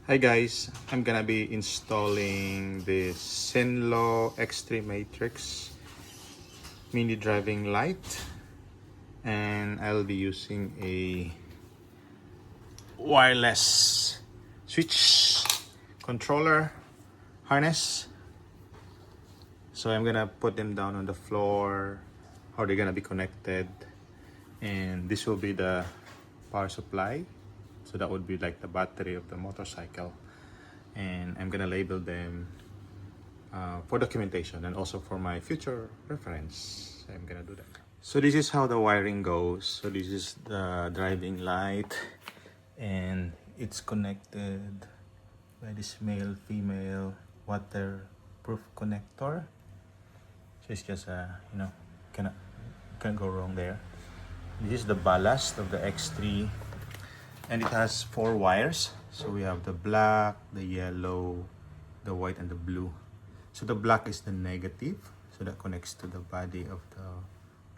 Hi guys, I'm gonna be installing this Senlo X3 Matrix mini driving light, and I'll be using a wireless switch controller harness. So I'm gonna put them down on the floor, how they're gonna be connected, and this will be the power supply. So that would be like the battery of the motorcycle, and I'm gonna label them for documentation and also for my future reference. I'm gonna do that. So this is how the wiring goes. So this is the driving light, and it's connected by this male female waterproof connector. So it's just can't go wrong there. This is the ballast of the X3, and it has 4 wires. So we have the black, the yellow, the white, and the blue. So the black is the negative, so that connects to the body of the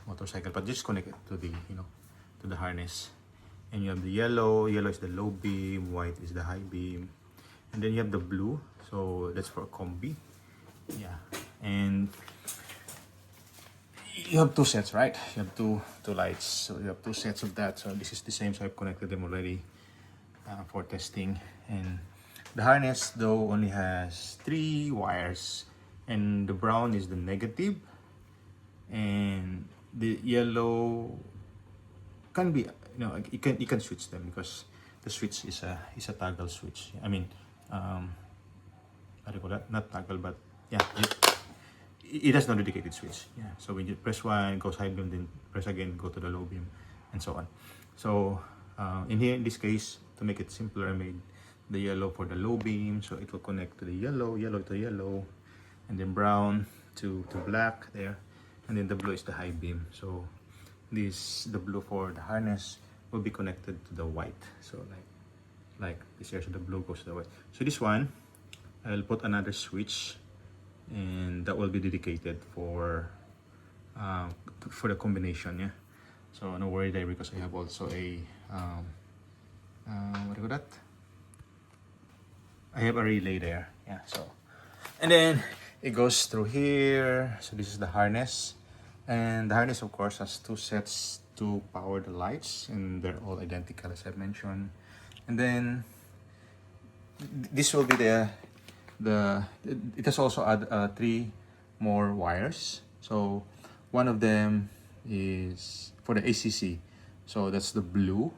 motorcycle, but just connect it to the to the harness. And you have the yellow is the low beam, white is the high beam, and then you have the blue, so that's for combi. Yeah, and you have 2 sets, right? You have two lights, so you have 2 sets of that. So this is the same, so I've connected them already for testing. And the harness though only has 3 wires, and the brown is the negative, and the yellow can be, you can switch them because the switch is a toggle switch. I mean, how do you call that? Not toggle, but yeah, it has no dedicated switch. Yeah, so when you press one, it goes high beam, then press again, go to the low beam, and so on. So in this case, to make it simpler, I made the yellow for the low beam, so it will connect to the yellow to yellow, and then brown to black there, and then the blue is the high beam. So the blue for the harness will be connected to the white. So like this here, so the blue goes to the white. So this one, I'll put another switch, and that will be dedicated for the combination. Yeah, so no worry there, because I have also a what do you call that? I have a relay there. Yeah, so and then it goes through here. So this is the harness, and the harness of course has 2 sets to power the lights, and they're all identical as I mentioned. And then this will be it has also 3 more wires. So one of them is for the ACC, so that's the blue.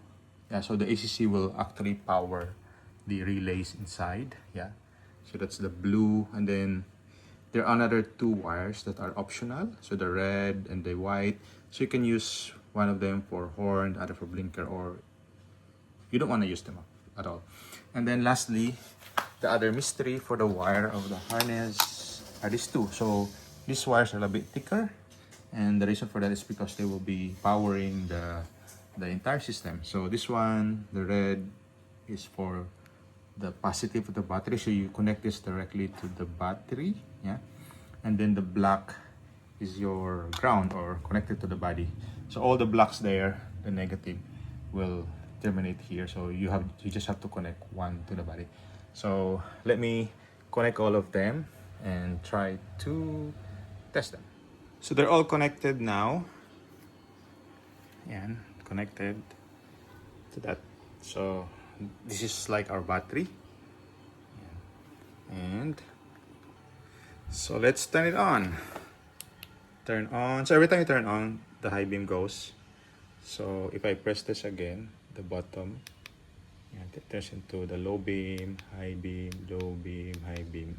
Yeah, so the ACC will actually power the relays inside. Yeah, so that's the blue. And then there are another 2 wires that are optional, so the red and the white. So you can use one of them for horn, other for blinker, or you don't want to use them at all. And then lastly, the other mystery for the wire of the harness are these 2. So these wires are a bit thicker, and the reason for that is because they will be powering the entire system. So this one, the red, is for the positive of the battery, so you connect this directly to the battery. Yeah, and then the black is your ground, or connected to the body. So all the blocks there, the negative, will terminate here. So you just have to connect one to the body. So let me connect all of them and try to test them. So they're all connected now, and connected to that. So this is like our battery, and so let's turn it on. Turn on. So every time you turn on, the high beam goes. So if I press this again, the bottom, it turns into the low beam, high beam, low beam, high beam.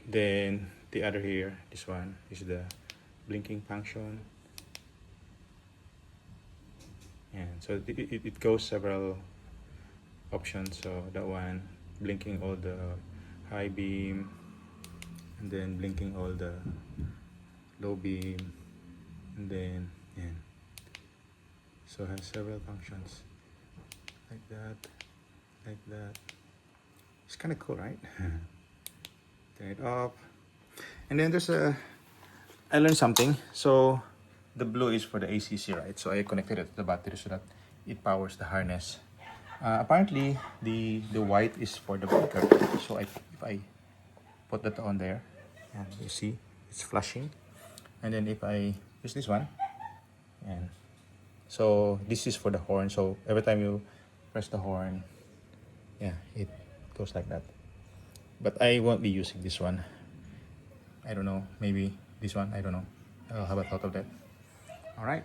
Then the other here, this one is the blinking function. And so it goes several options. So that one, blinking all the high beam, and then blinking all the low beam, and then so it has several functions, like that. It's kind of cool, right? Turn it off, and then I learned something. So the blue is for the ACC, right? So I connected it to the battery so that it powers the harness. Apparently, the white is for the blinker. So if I put that on there, and you see it's flashing. And then if I use this one, and so this is for the horn. So every time you press the horn, yeah, it goes like that. But I won't be using this one. I don't know, maybe this one, I don't know. I'll have a thought of that. All right,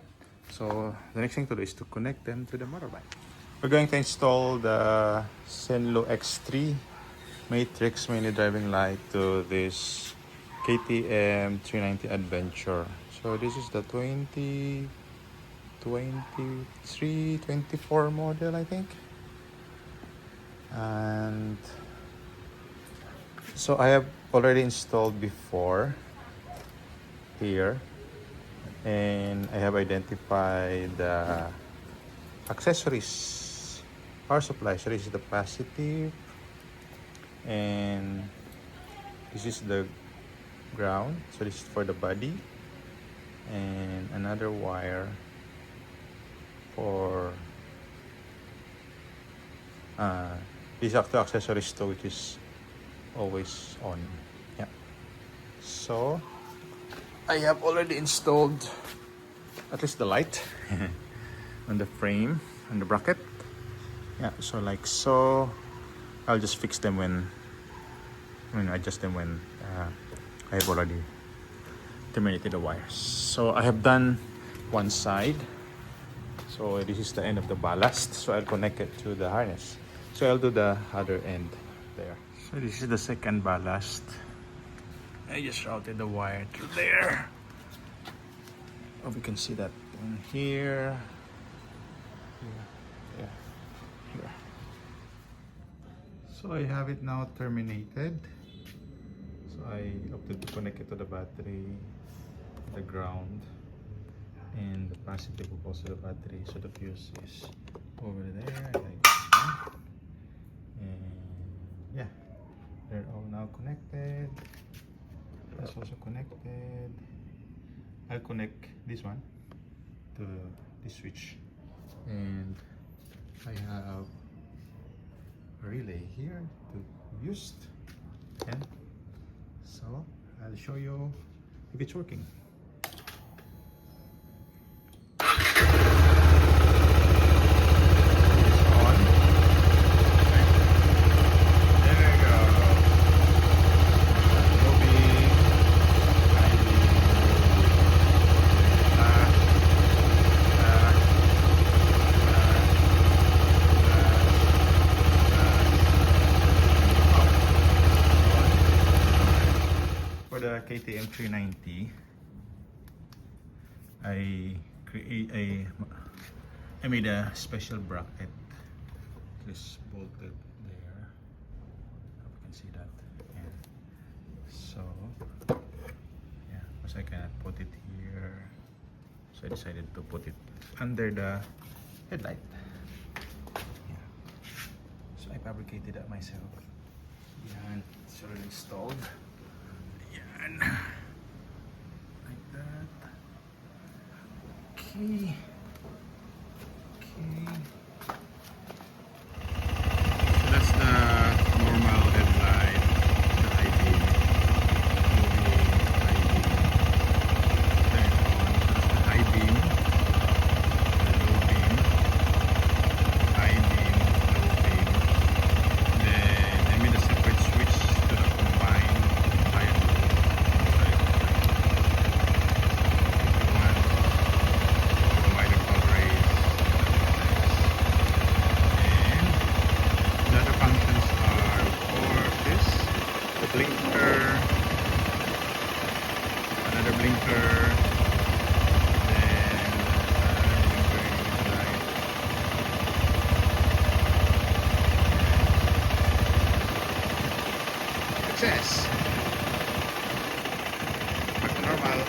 so the next thing to do is to connect them to the motorbike. We're going to install the Senlo X3 Matrix mini driving light to this KTM 390 Adventure. So this is the 2023, 24 model, I think. And so I have already installed before here, and I have identified the accessories, power supply. So this is the positive, and this is the ground. So this is for the body, and another wire for these are the accessories too, which is always on. Yeah. So I have already installed at least the light on the frame and the bracket. Yeah, so like so. I'll just fix them when adjust them when I have already terminated the wires. So I have done one side. So this is the end of the ballast. So I'll connect it to the harness. So I'll do the other end there. So this is the second ballast. I just routed the wire through there. Oh, we can see that in here. Here. So I have it now terminated. So I opted to connect it to the battery, the ground, and the positive will goes to the battery. So the fuse is over there, like this one. And yeah, they're all now connected. That's also connected. I'll connect this one to this switch, and I have a relay here to be used, and so I'll show you if it's working. For the KTM 390, I made a special bracket, just bolted there. Hope you can see that. And so yeah, because I cannot put it here, so I decided to put it under the headlight. Yeah. So I fabricated that myself. Yeah, it's already installed. Yan. Like that. Okay. So that's the normal headlight, the high beam, moving high beam. Turn it on. So that's the high beam, the low beam, high beam, low beam. Then I made a separate switch to the combined high and low. Blinker, another blinker, then another blinker light. Success! Back to normal.